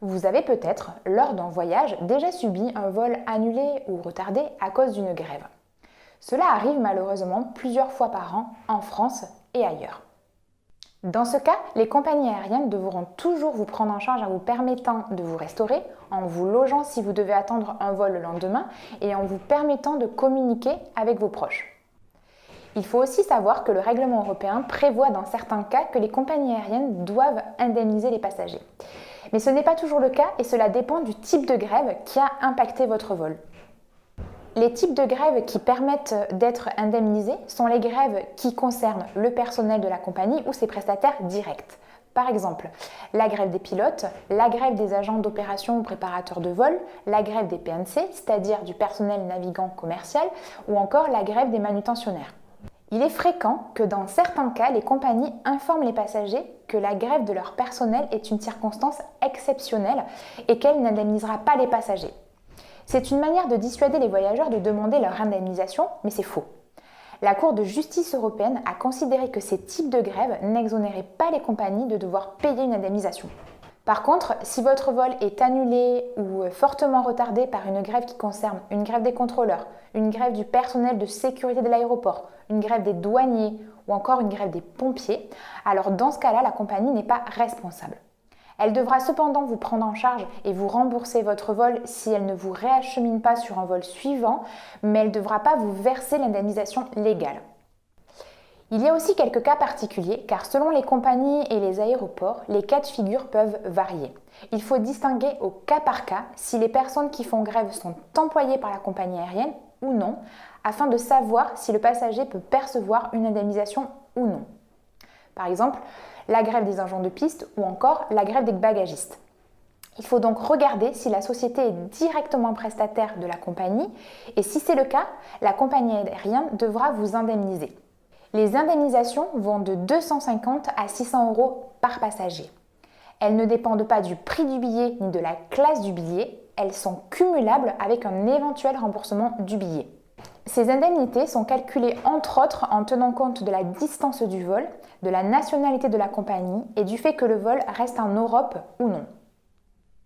Vous avez peut-être, lors d'un voyage, déjà subi un vol annulé ou retardé à cause d'une grève. Cela arrive malheureusement plusieurs fois par an en France et ailleurs. Dans ce cas, les compagnies aériennes devront toujours vous prendre en charge en vous permettant de vous restaurer, en vous logeant si vous devez attendre un vol le lendemain et en vous permettant de communiquer avec vos proches. Il faut aussi savoir que le règlement européen prévoit dans certains cas que les compagnies aériennes doivent indemniser les passagers. Mais ce n'est pas toujours le cas et cela dépend du type de grève qui a impacté votre vol. Les types de grèves qui permettent d'être indemnisés sont les grèves qui concernent le personnel de la compagnie ou ses prestataires directs. Par exemple, la grève des pilotes, la grève des agents d'opération ou préparateurs de vol, la grève des PNC, c'est-à-dire du personnel navigant commercial, ou encore la grève des manutentionnaires. Il est fréquent que dans certains cas, les compagnies informent les passagers que la grève de leur personnel est une circonstance exceptionnelle et qu'elle n'indemnisera pas les passagers. C'est une manière de dissuader les voyageurs de demander leur indemnisation, mais c'est faux. La Cour de justice européenne a considéré que ces types de grèves n'exonéraient pas les compagnies de devoir payer une indemnisation. Par contre, si votre vol est annulé ou fortement retardé par une grève qui concerne une grève des contrôleurs, une grève du personnel de sécurité de l'aéroport, une grève des douaniers ou encore une grève des pompiers, alors dans ce cas-là, la compagnie n'est pas responsable. Elle devra cependant vous prendre en charge et vous rembourser votre vol si elle ne vous réachemine pas sur un vol suivant, mais elle ne devra pas vous verser l'indemnisation légale. Il y a aussi quelques cas particuliers car selon les compagnies et les aéroports, les cas de figure peuvent varier. Il faut distinguer au cas par cas si les personnes qui font grève sont employées par la compagnie aérienne ou non, afin de savoir si le passager peut percevoir une indemnisation ou non. Par exemple, la grève des agents de piste ou encore la grève des bagagistes. Il faut donc regarder si la société est directement prestataire de la compagnie et si c'est le cas, la compagnie aérienne devra vous indemniser. Les indemnisations vont de 250 à 600 € par passager. Elles ne dépendent pas du prix du billet ni de la classe du billet, elles sont cumulables avec un éventuel remboursement du billet. Ces indemnités sont calculées entre autres en tenant compte de la distance du vol, de la nationalité de la compagnie et du fait que le vol reste en Europe ou non.